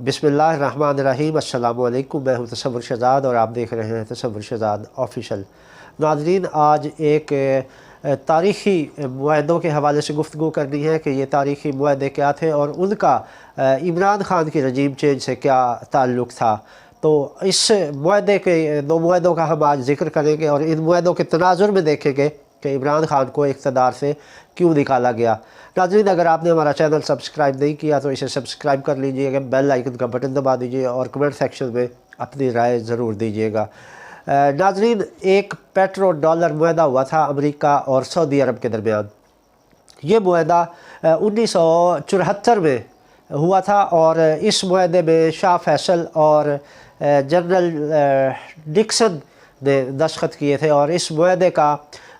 बिस्मिल्लाहिर्रहमानिर्रहीम। अस्सलामु अलैकुम। मैं हूँ तसव्वुर शहज़ाद और आप देख रहे हैं तसव्वुर शहज़ाद ऑफिशियल। नाज़रीन, आज एक तारीख़ी मुआहदों के हवाले से गुफ्तगू करनी है कि ये तारीख़ी मुआहदे क्या थे और उनका इमरान ख़ान की रजीम चेंज से क्या ताल्लुक़ था। तो इस मुआहदे के दो मुआहदों का हम आज ज़िक्र करेंगे और इन मुआहदों के तनाजुर में देखेंगे कि इमरान ख़ान को इक़्तिदार से क्यों निकाला गया। नाज़रीन, अगर आपने हमारा चैनल सब्सक्राइब नहीं किया तो इसे सब्सक्राइब कर लीजिएगा, बेल आइकन का बटन दबा दीजिए और कमेंट सेक्शन में अपनी राय ज़रूर दीजिएगा। नाज़रीन, एक पेट्रो डॉलर मुआहदा हुआ था अमेरिका और सऊदी अरब के दरमियान। ये मुआहदा 1974 में हुआ था और इस मुआहदे में शाह फैसल और जनरल डिक्सन ने दस्तखत किए थे और इस मुआहदे का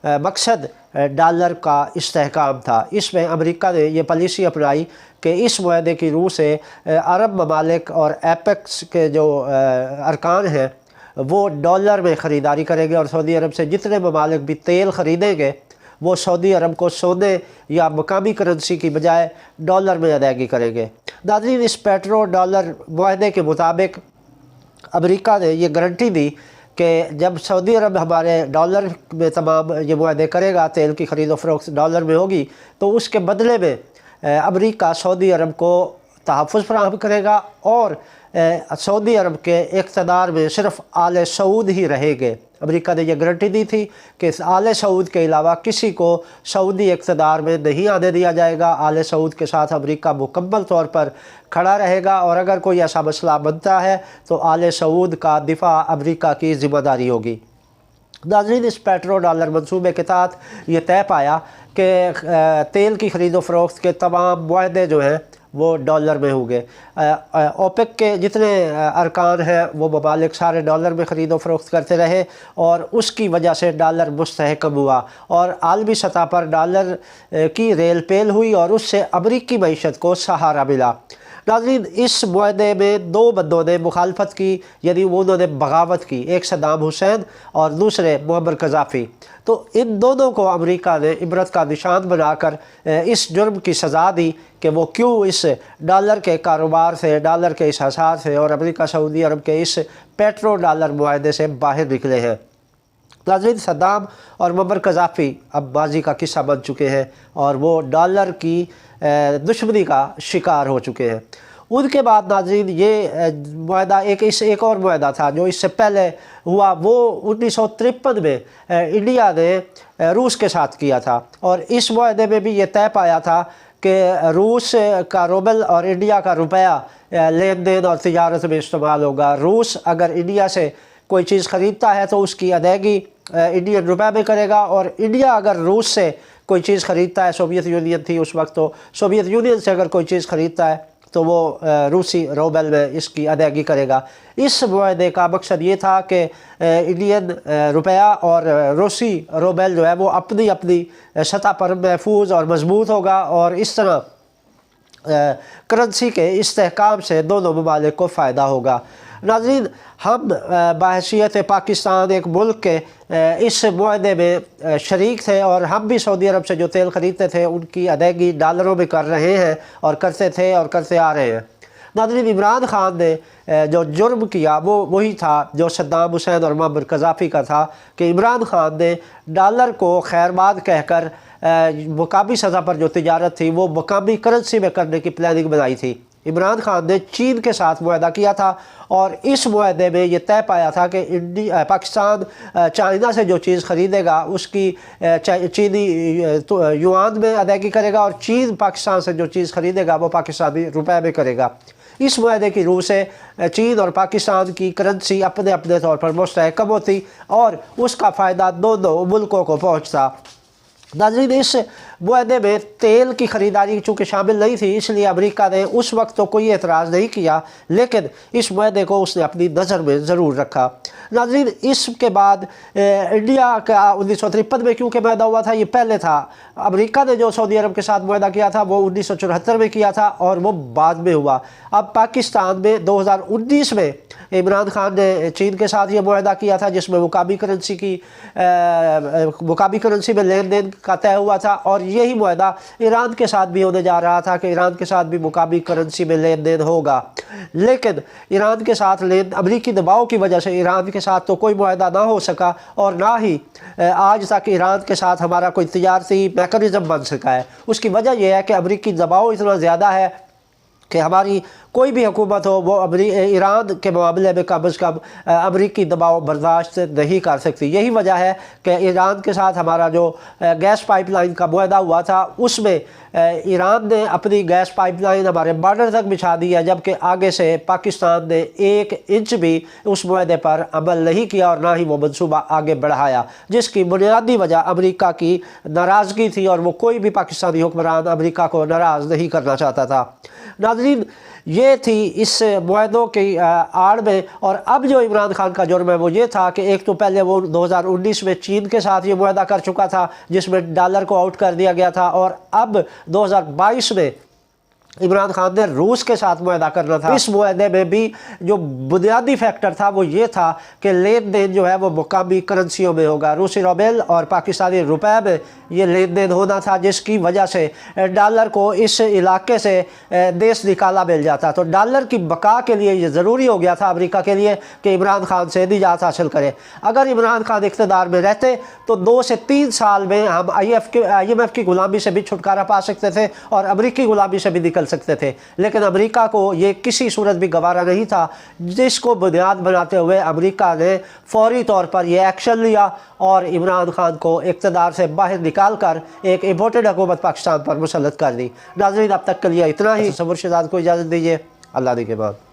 मकसद डॉलर का इस्तेहकाम था। इसमें अमेरिका ने यह पॉलिसी अपनाई कि इस मुआहदे की रूह से अरब ममालिक और एपेक्स के जो अरकान हैं वो डॉलर में ख़रीदारी करेंगे और सऊदी अरब से जितने ममालिक भी तेल ख़रीदेंगे वो सऊदी अरब को सोने या मकामी करेंसी की बजाय डॉलर में अदायगी करेंगे। नाज़रीन, इस पेट्रो डॉलर मुआहदे के मुताबिक अमेरिका ने ये गारंटी दी कि जब सऊदी अरब हमारे डॉलर में तमाम ये मुआहदे करेगा, तेल की ख़रीद व फ़रोख्त डॉलर में होगी, तो उसके बदले में अमेरिका सऊदी अरब को तहफ़्फ़ुज़ फराहम करेगा और सऊदी अरब के इक़्तिदार में सिर्फ़ आले सऊद ही रहेंगे। अमेरिका ने यह गारंटी दी थी कि आले सऊद के अलावा किसी को सऊदी इक़्तिदार में नहीं आने दिया जाएगा। आले सऊद के साथ अमेरिका मुकम्मल तौर पर खड़ा रहेगा और अगर कोई ऐसा मसला बनता है तो आले सऊद का दिफा अमेरिका की ज़िम्मेदारी होगी। नाज़रीन, इस पेट्रो डॉलर मंसूबे के तहत ये तय पाया कि तेल की ख़रीद व फ़रोख्त के तमाम मुआहदे जो हैं वो डॉलर में होंगे। ओपेक के जितने अरकान हैं वो ममालिक सारे डॉलर में ख़रीद व फ़रोख्त करते रहे और उसकी वजह से डॉलर मुस्तहकम हुआ और आलमी सतह पर डॉलर की रेल पेल हुई और उससे अमरीकी मईशत को सहारा मिला। नाज़रीन, इस मुआहदे में दो बंदों ने मुखालफत की, यानी वो उन्होंने बगावत की, एक सद्दाम हुसैन और दूसरे मुअम्मर कज़ाफ़ी। तो इन दोनों को अमेरिका ने इबरत का निशान बनाकर इस जुर्म की सज़ा दी कि वो क्यों इस डॉलर के कारोबार से, डॉलर के इस्तेमाल से और अमेरिका सऊदी अरब के इस पेट्रो डॉलर मुआहदे से बाहर निकले हैं। नाज़रीन, सद्दाम और मुअम्मर कज़ाफ़ी अब माजी का किस्सा बन चुके हैं और वो डॉलर की दुश्मनी का शिकार हो चुके हैं। उनके बाद नाज़रीन ये मुआहदा एक और मुआहदा था जो इससे पहले हुआ, वो 1953 में इंडिया ने रूस के साथ किया था और इस मुआहदे में भी ये तय पाया था कि रूस का रूबल और इंडिया का रुपया लेन देन और तिजारत में इस्तेमाल होगा। रूस अगर इंडिया से कोई चीज़ ख़रीदता है तो उसकी अदायगी इंडियन रुपये में करेगा और इंडिया अगर रूस से कोई चीज़ ख़रीदता है, सोवियत यूनियन थी उस वक्त, तो सोवियत यूनियन से अगर कोई चीज़ ख़रीदता है तो वो रूसी रूबल में इसकी अदायगी करेगा। इस मुआहदे का मकसद ये था कि इंडियन रुपया और रूसी रूबल जो है वो अपनी अपनी सतह पर महफूज और मजबूत होगा और इस तरह करेंसी के इस्तेहकाम से दोनों ममालिक को फ़ायदा होगा। नाज़रीन, हम बहैसियत पाकिस्तान एक मुल्क के इस मुआहदे में शरीक थे और हम भी सऊदी अरब से जो तेल ख़रीदते थे उनकी अदायगी डॉलरों में कर रहे हैं और करते थे और करते आ रहे हैं। नाज़रीन, इमरान ख़ान ने जो जुर्म किया वो वही था जो सद्दाम हुसैन और मुअम्मर कज़ाफ़ी का था कि इमरान ख़ान ने डॉलर को खैरबाद कहकर मुकामी सतह पर जो तिजारत थी वो मुकामी करेंसी में करने की प्लानिंग बनाई थी। इमरान ख़ान ने चीन के साथ मुआहदा किया था और इस मुआहदे में ये तय पाया था कि पाकिस्तान चाइना से जो चीज़ ख़रीदेगा उसकी चीनी युआन में अदायगी करेगा और चीन पाकिस्तान से जो चीज़ ख़रीदेगा वो पाकिस्तानी रुपये में करेगा। इस मुआहदे की रूह से चीन और पाकिस्तान की करेंसी अपने अपने तौर पर मुस्तहकम होती और उसका फ़ायदा दोनों मुल्कों को पहुँचता। नाज़रीन, इस मुआहदे में तेल की ख़रीदारी चूँकि शामिल नहीं थी इसलिए अमेरिका ने उस वक्त तो कोई एतराज़ नहीं किया, लेकिन इस मुआहदे को उसने अपनी नज़र में ज़रूर रखा। नाज़रीन, इसके बाद इंडिया का 1953 में क्योंकि मुआहदा हुआ था, ये पहले था। अमेरिका ने जो सऊदी अरब के साथ मुआहदा किया था वो 1974 में किया था और वो बाद में हुआ। अब पाकिस्तान में 2019 में इमरान खान ने चीन के साथ ये मुआहदा किया था जिसमें मुकामी करेंसी में लेन देन का तय हुआ था और यही मुआहदा ईरान के साथ भी होने जा रहा था कि ईरान के साथ भी मुकामी करेंसी में लेन देन होगा, लेकिन ईरान के साथ अमरीकी दबाव की वजह से ईरान के साथ तो कोई मुआहदा ना हो सका और ना ही आज तक ईरान के साथ हमारा कोई तजारती मैकेनिज़्म बन सका है। उसकी वजह यह है कि अमरीकी दबाव इतना ज़्यादा है कि हमारी कोई भी हुकूमत हो वो ईरान के मामले में कम अज़ कम अमरीकी दबाव बर्दाश्त नहीं कर सकती। यही वजह है कि ईरान के साथ हमारा जो गैस पाइपलाइन का मुआहदा हुआ था उसमें ईरान ने अपनी गैस पाइपलाइन हमारे बॉर्डर तक बिछा दी है, जबकि आगे से पाकिस्तान ने 1 इंच भी उस मुआहदे पर अमल नहीं किया और ना ही वो मनसूबा आगे बढ़ाया, जिसकी बुनियादी वजह अमरीका की नाराज़गी थी और वो कोई भी पाकिस्तानी हुक्मरान अमरीका को नाराज़ नहीं करना चाहता था। नाज़रीन, ये थी इस मुआहदों की आड़ में। और अब जो इमरान खान का जुर्म है वो ये था कि एक तो पहले वो 2019 में चीन के साथ ये मुआहदा कर चुका था जिसमें डॉलर को आउट कर दिया गया था, और अब 2022 में इमरान खान ने रूस के साथ मुआहदा करना था। इस मुआहदे में भी जो बुनियादी फैक्टर था वो ये था कि लेन देन जो है वो मुकामी करेंसियों में होगा, रूसी रूबल और पाकिस्तानी रुपए में ये लेन देन होना था, जिसकी वजह से डॉलर को इस इलाके से देश निकाला मिल जाता। तो डॉलर की बका के लिए ये ज़रूरी हो गया था अमेरिका के लिए कि इमरान खान से निजात हासिल करे। अगर इमरान खान इक़्तिदार में रहते तो 2 से 3 साल में हम IMF की ग़ुलामी से भी छुटकारा पा सकते थे और अमरीकी ग़ुलामी से भी निकल सकते थे, लेकिन अमेरिका को ये किसी सूरत भी गवारा नहीं था, जिसको बुनियाद बनाते हुए अमेरिका ने फौरी तौर पर यह एक्शन लिया और इमरान खान को इक़्तिदार से बाहर निकाल कर एक इम्पोर्टेड हुकूमत पाकिस्तान पर मुसल्लत कर दी। नाज़रीन, अब तक के लिए इतना ही। तसव्वुर शहजाद को इजाज़त दीजिए। अल्लाह के बाद।